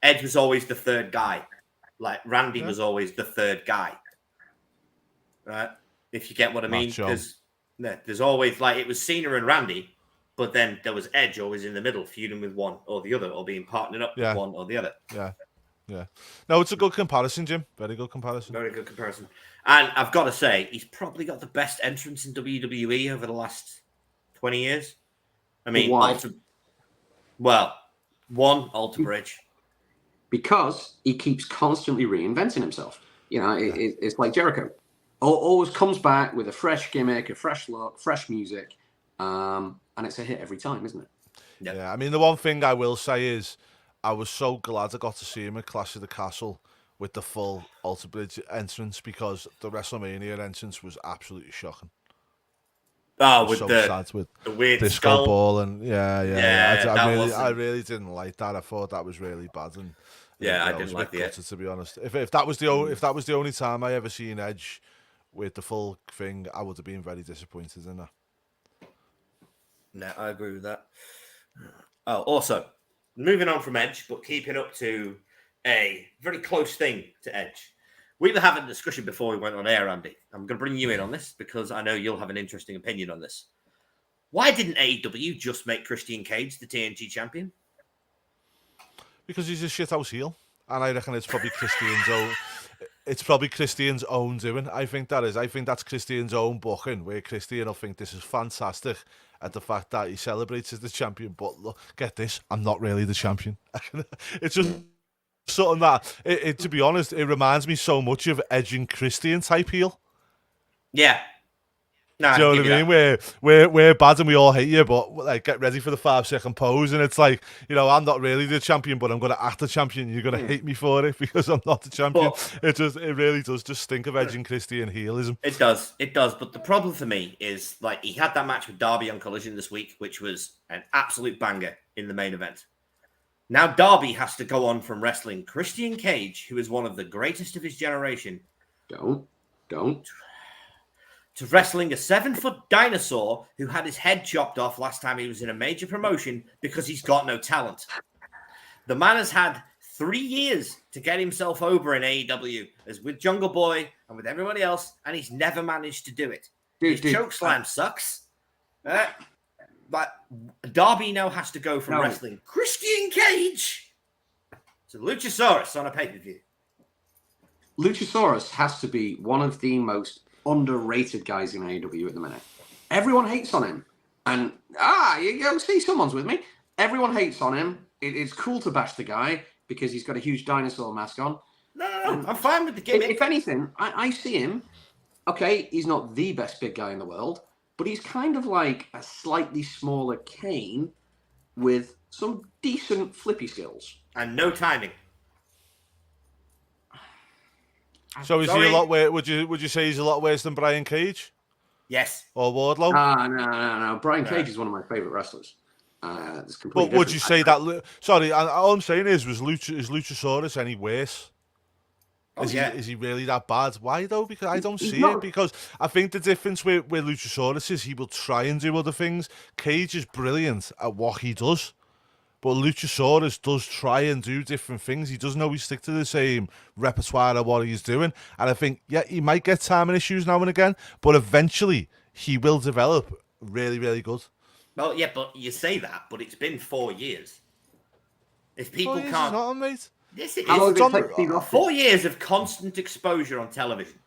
Edge was always the third guy. Like, Randy was always the third guy. Right? If you get what I mean. There's always, like, it was Cena and Randy, but then there was Edge always in the middle, feuding with one or the other, or being partnered up with one or the other. Yeah. No, it's a good comparison, Jim. Very good comparison. Very good comparison. And I've got to say, he's probably got the best entrance in WWE over the last 20 years. I mean, why? Alter Bridge. Because he keeps constantly reinventing himself. You know, it's like Jericho. Always comes back with a fresh gimmick, a fresh look, fresh music. And it's a hit every time, isn't it? Yeah, I mean, the one thing I will say is I was so glad I got to see him at Clash of the Castle with the full Alter Bridge entrance because the WrestleMania entrance was absolutely shocking. Oh, with the weird disco skull ball and I really didn't like that. I thought that was really bad and I didn't like it. To be honest, if that was the only time I ever seen Edge with the full thing, I would have been very disappointed in that. No, I agree with that. Oh, also, moving on from Edge, but keeping up to a very close thing to Edge. We were having a discussion before we went on air, Andy. I'm going to bring you in on this because I know you'll have an interesting opinion on this. Why didn't AEW just make Christian Cage the TNT champion? Because he's a shithouse heel, and I reckon it's probably Christian's own. It's probably Christian's own doing. I think that is. I think that's Christian's own booking, where Christian will think this is fantastic at the fact that he celebrates as the champion. But look, get this, I'm not really the champion. It's just something that, to be honest, it reminds me so much of Edge and Christian type heel. Yeah. No, do you know what I mean? We're bad and we all hate you, but like get ready for the 5-second pose, and it's like, you know, I'm not really the champion, but I'm going to act the champion. You're going to hate me for it because I'm not the champion. But it really does just stink of Edge and Christian heelism. It does. But the problem for me is like he had that match with Darby on Collision this week, which was an absolute banger in the main event. Now Darby has to go on from wrestling Christian Cage, who is one of the greatest of his generation. Don't. To wrestling a 7-foot dinosaur who had his head chopped off last time he was in a major promotion because he's got no talent. The man has had 3 years to get himself over in AEW, as with Jungle Boy and with everybody else, and he's never managed to do it. His chokeslam sucks. But Darby now has to go from wrestling Christian Cage to Luchasaurus on a pay-per-view. Luchasaurus has to be one of the most underrated guys in AEW at the minute. Everyone hates on him. And, you go see someone's with me. Everyone hates on him. It's cool to bash the guy because he's got a huge dinosaur mask on. No, I'm fine with the gimmick. If anything, I see him. Okay, he's not the best big guy in the world, but he's kind of like a slightly smaller Kane with some decent flippy skills. And no timing. So is he Sorry. a lot worse? Would you say he's a lot worse than Brian Cage Yes. or Wardlow? No. Brian Cage is one of my favorite wrestlers. It's completely But would you different. say that? Sorry, all I'm saying is Luchasaurus any worse? Oh, Is yeah. he really that bad? Why though? Because I don't He's see not. it. Because I think the difference with Luchasaurus is he will try and do other things. Cage is brilliant at what he does, but Luchasaurus does try and do different things. He doesn't always stick to the same repertoire of what he's doing. And I think, yeah, he might get timing issues now and again, but eventually he will develop really, really good. Well, yeah, but you say that, but it's been 4 years. If people It's can't, not, mate. yes, it How long is. did it take Steve Austin? 4 years of constant exposure on television.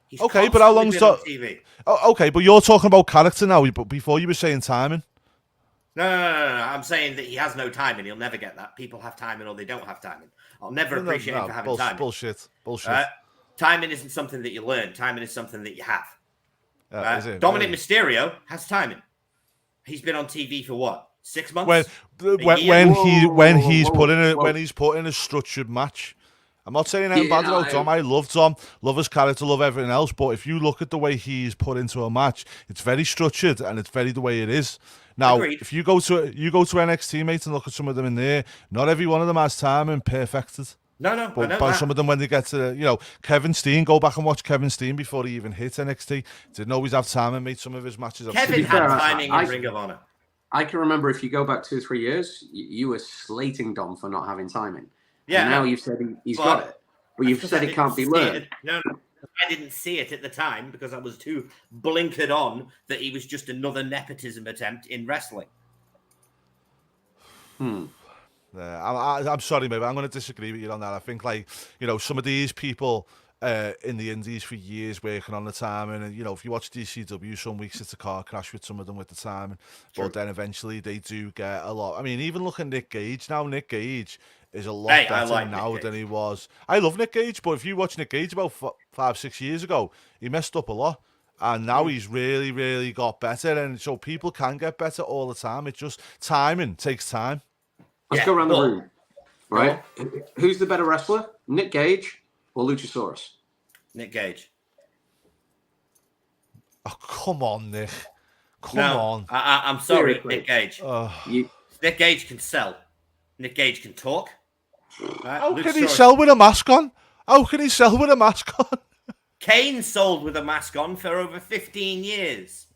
He's Okay, but how long's constantly been on TV? Oh, okay, but you're talking about character now. But before you were saying timing. No. I'm saying that he has no timing. He'll never get that. People have timing or they don't have timing. I'll never appreciate him for having timing. Bullshit. Timing isn't something that you learn. Timing is something that you have. Is it? Dominic Mysterio has timing. He's been on TV for what? 6 months? When he's Whoa. put in a structured match. I'm not saying anything Yeah, bad about Dom. I love Dom, love his character, love everything else. But if you look at the way he's put into a match, it's very structured and it's very the way it is. Now, Agreed. if you go to NXT, mate, and look at some of them in there, not every one of them has time and perfected. No, I know But that. some of them, when they get to, Kevin Steen, go back and watch Kevin Steen before he even hit NXT. Didn't always have time and made some of his matches. Kevin had timing in Ring of Honor. I can remember if you go back 2 or 3 years, you were slating Dom for not having timing. Yeah. And now you've said he's got it. But you've said it can't be learned. No, I didn't see it at the time because I was too blinkered on that he was just another nepotism attempt in wrestling. I'm sorry, mate, but I'm going to disagree with you on that. I think, some of these people in the indies for years working on the timing, and if you watch DCW, some weeks it's a car crash with some of them with the timing, but then eventually they do get a lot. I mean, even look at Nick Gage now. Nick Gage is a lot better now than he was. I love Nick Gage, but if you watch Nick Gage about 5-6 years ago, he messed up a lot. And now he's really, really got better. And so people can get better all the time. It's just timing takes time. Let's go around the room. Right? Who's the better wrestler? Nick Gage or Luchasaurus? Nick Gage. Oh, come on, Nick. Come on. I'm sorry, Seriously. Nick Gage. You, Nick Gage can sell. Nick Gage can talk. How can he sell with a mask on? How can he sell with a mask on? Kane sold with a mask on for over 15 years.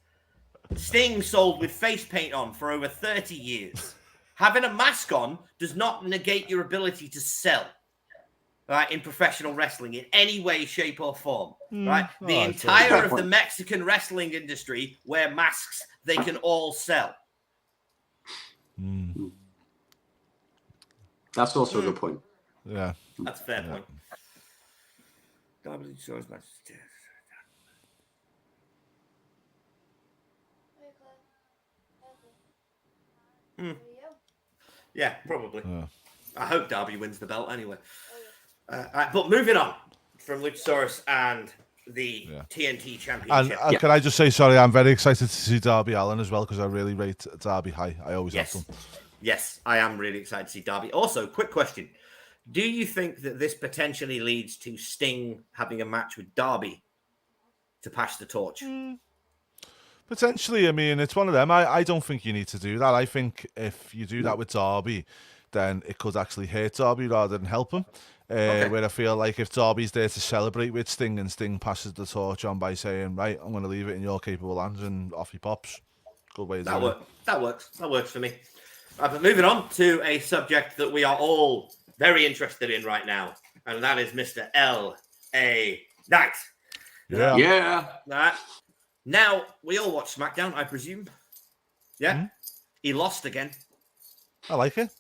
Sting sold with face paint on for over 30 years. Having a mask on does not negate your ability to sell, right, in professional wrestling in any way, shape, or form. Right? The entire of the Mexican wrestling industry wear masks. They can all sell. that's also a good point. Yeah. That's a fair point. Yeah, probably. I hope Darby wins the belt anyway. But moving on from Luchasaurus and the TNT Championship. And can I just say, sorry, I'm very excited to see Darby Allin as well because I really rate Darby high. I always have them. Yes, I am really excited to see Darby. Also, quick question. Do you think that this potentially leads to Sting having a match with Darby to pass the torch? Potentially, I mean, it's one of them. I don't think you need to do that. I think if you do that with Darby, then it could actually hurt Darby rather than help him. Where I feel like if Darby's there to celebrate with Sting and Sting passes the torch on by saying, right, I'm going to leave it in your capable hands and off he pops. Good way to do it. That works. That works for me. But moving on to a subject that we are all very interested in right now, and that is Mr. L.A. Knight. Yeah. Now, we all watch SmackDown, I presume. Yeah? He lost again. I like it.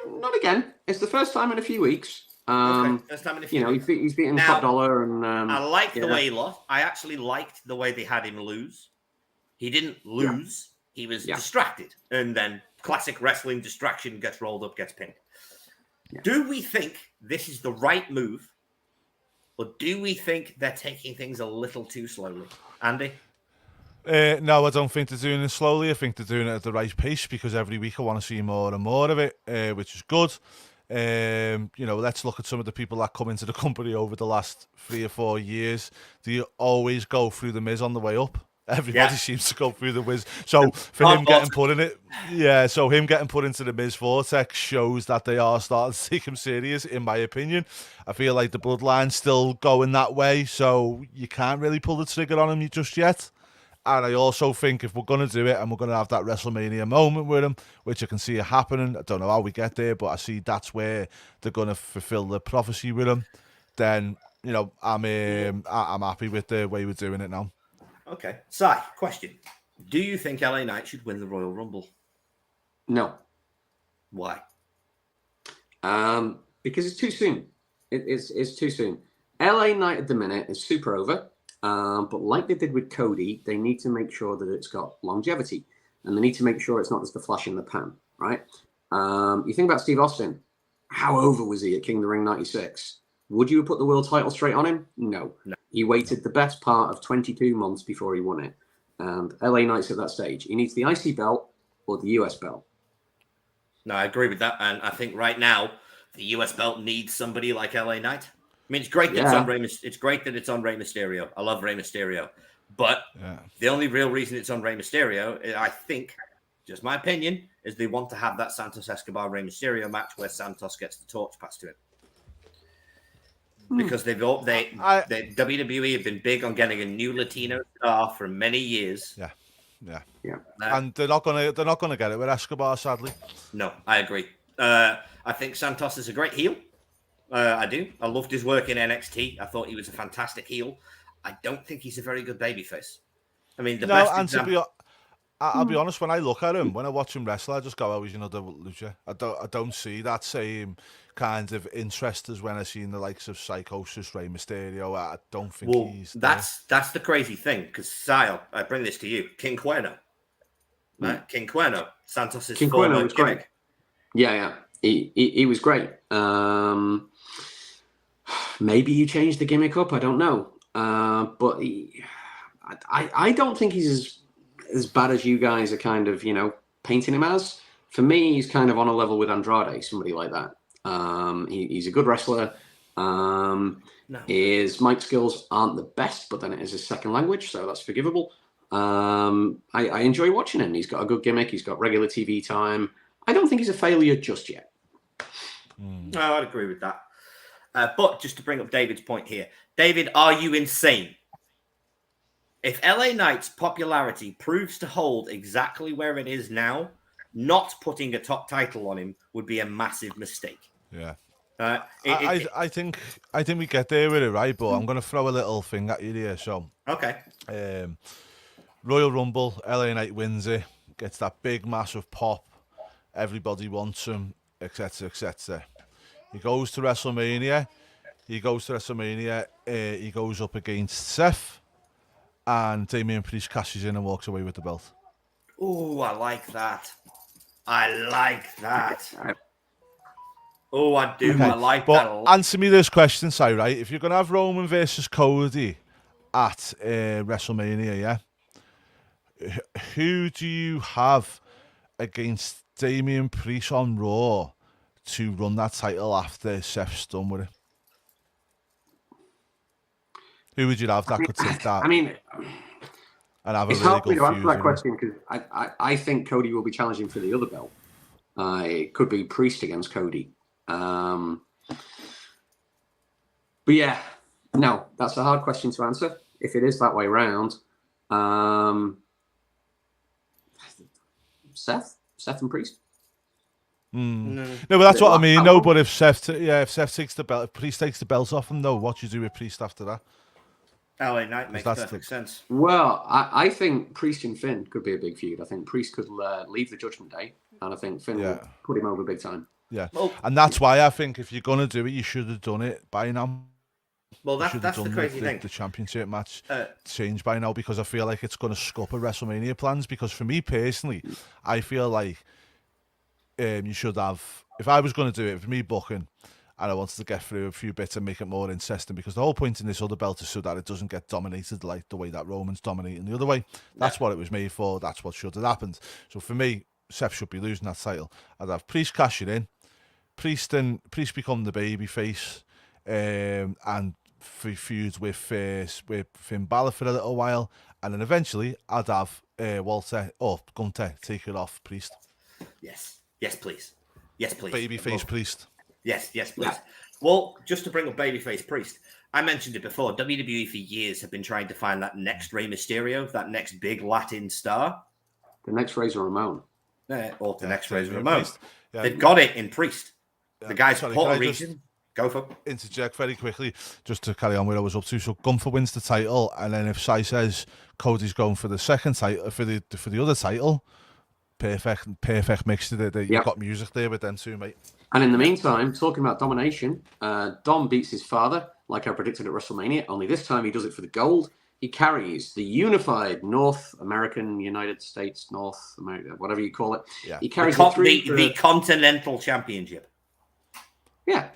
Not again. It's the first time in a few weeks. First time in a few weeks. He's beaten Now, Top Dollar, and I liked the way he lost. I actually liked the way they had him lose. He didn't lose. He was distracted. And then classic wrestling distraction, gets rolled up, gets pinned. Yeah. Do we think this is the right move? Or do we think they're taking things a little too slowly? Andy? No, I don't think they're doing it slowly. I think they're doing it at the right pace because every week I want to see more and more of it, which is good. Let's look at some of the people that come into the company over the last 3 or 4 years. Do you always go through the Miz on the way up? Everybody seems to go through the Miz. So for him getting put in it, so him getting put into the Miz vortex shows that they are starting to take him serious, in my opinion. I feel like the bloodline's still going that way, so you can't really pull the trigger on him just yet. And I also think if we're going to do it and we're going to have that WrestleMania moment with him, which I can see it happening, I don't know how we get there, but I see that's where they're going to fulfill the prophecy with him, then, I'm happy with the way we're doing it now. Okay. Si, question. Do you think LA Knight should win the Royal Rumble? No. Why? Because it's too soon. It's too soon. LA Knight at the minute is super over. But like they did with Cody, they need to make sure that it's got longevity. And they need to make sure it's not just a flash in the pan, right? You think about Steve Austin. How over was he at King of the Ring 96? Would you have put the world title straight on him? No. He waited the best part of 22 months before he won it. And LA Knight's at that stage. He needs the IC belt or the US belt. No, I agree with that. And I think right now, the US belt needs somebody like LA Knight. I mean, it's great that it's great that it's on Rey Mysterio. I love Rey Mysterio. But the only real reason it's on Rey Mysterio, I think, just my opinion, is they want to have that Santos Escobar Rey Mysterio match where Santos gets the torch passed to him. Because WWE have been big on getting a new Latino star for many years. Yeah. And they're not gonna get it with Escobar, sadly. No, I agree. I think Santos is a great heel. I do. I loved his work in NXT. I thought he was a fantastic heel. I don't think he's a very good babyface. I mean, I'll be honest, when I look at him, when I watch him wrestle, I just go, oh, he's another lucha. I don't see that same kind of interest as when I seen the likes of Psychosis, Rey Mysterio. I don't think he's there. That's the crazy thing, because Sile, I bring this to you, King Cuerno. Right? King Cuerno, Santos's former gimmick. Yeah. He was great. Maybe you changed the gimmick up. I don't know. But I don't think he's as bad as you guys are kind of, painting him as. For me, he's kind of on a level with Andrade, somebody like that. He's a good wrestler. His mic skills aren't the best, but then it is his second language, so that's forgivable. I enjoy watching him. He's got a good gimmick. He's got regular TV time. I don't think he's a failure just yet. No, I'd agree with that. But just to bring up David's point here, David, are you insane? If LA Knight's popularity proves to hold exactly where it is now, not putting a top title on him would be a massive mistake. Yeah. I think we get there with it, right? But I'm going to throw a little thing at you here. So, okay. Royal Rumble, LA Knight wins it, gets that big, massive pop. Everybody wants him, etc., etc. He goes to WrestleMania. He goes up against Seth, and Damian Priest cashes in and walks away with the belt. Oh, I like that. Oh, I do. Okay. I like that a lot. Answer me this question, Si, right? If you're going to have Roman versus Cody at WrestleMania, who do you have against Damian Priest on Raw to run that title after Seth's done with it? Who would you have that could take that? I mean, and have it's a really hard good to answer that fusion? question because I think Cody will be challenging for the other belt. It could be Priest against Cody. But yeah, no, that's a hard question to answer. If it is that way round, Seth and Priest. No, but that's what I mean. No, but if Seth takes the belt, if Priest takes the belt off him, though, what do you do with Priest after that? LA Knight makes perfect sense. Well, I think Priest and Finn could be a big feud. I think Priest could leave the Judgment Day, and I think Finn will put him over big time. Yeah, and that's why I think if you're going to do it, you should have done it by now. Well, that's the crazy thing. The championship match changed by now because I feel like it's going to scupper WrestleMania plans. Because for me personally, I feel like you should have. If I was going to do it, for me booking, and I wanted to get through a few bits and make it more interesting, because the whole point in this other belt is so that it doesn't get dominated like the way that Roman's dominating the other way. That's what it was made for. That's what should have happened. So for me, Seth should be losing that title. I'd have Priest cashing in, Priest become the baby face, and feuds with Finn Balor for a little while, and then eventually I'd have Walter or Gunther take it off Priest. Yes, please. Yes, please. Babyface Priest. Yes, please. Yeah. Well, just to bring up babyface Priest, I mentioned it before. WWE for years have been trying to find that next Rey Mysterio, that next big Latin star, The next Razor Ramon. or the next Razor Priest. Ramon. Yeah. They've got it in Priest. Yeah. The guy's Sorry, Puerto can I just Rican. Go for it. interject very quickly, just to carry on where I was up to. So Gunther wins the title, and then if Sai says Cody's going for the second title, for the other title, perfect mix. You've got music there with them too, mate. And in the meantime, talking about domination, Dom beats his father, like I predicted at WrestleMania, only this time he does it for the gold. He carries the unified North American, United States, North America, whatever you call it. Yeah. He carries it through the Continental Championship. Yeah.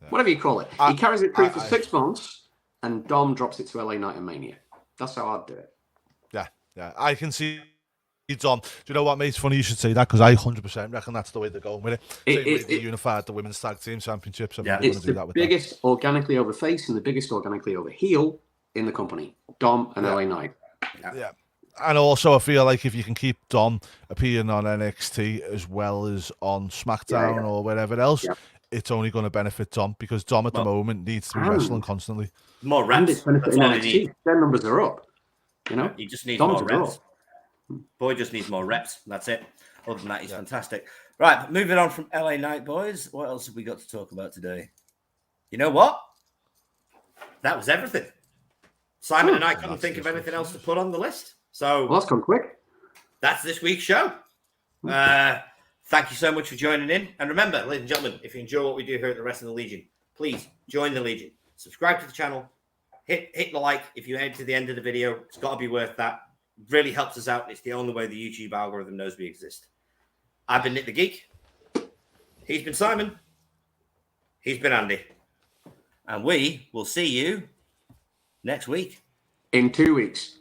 Whatever you call it. He carries it through for 6 months, and Dom drops it to LA Knight and Mania. That's how I'd do it. Yeah. I can see Dom. Do you know what, mate? It's funny you should say that, because I 100% reckon that's the way they're going with it. Same way they unified the Women's Tag Team Championships. I'm It's the biggest organically over face and the biggest organically over heel in the company. Dom and LA Knight. Yeah. And also, I feel like if you can keep Dom appearing on NXT as well as on SmackDown or wherever else, it's only going to benefit Dom, because Dom at the moment needs to be wrestling constantly. More And reps. it's benefiting That's all NXT. Their numbers are up. You know? He just needs Dom's more a draw. reps. Boy just needs more reps. That's it. Other than that, he's fantastic. Right, moving on from LA Knight, boys. What else have we got to talk about today? You know what? That was everything. Simon and I couldn't think of anything else to put on the list. So Well, that's gone quick. that's this week's show. Thank you so much for joining in. And remember, ladies and gentlemen, if you enjoy what we do here at the Rest of the Legion, please join the Legion. Subscribe to the channel. Hit the like if you head to the end of the video. It's got to be worth that. Really helps us out. It's the only way the YouTube algorithm knows we exist. I've been Nick the Geek. He's been Simon. He's been Andy. And we will see you next week. In 2 weeks.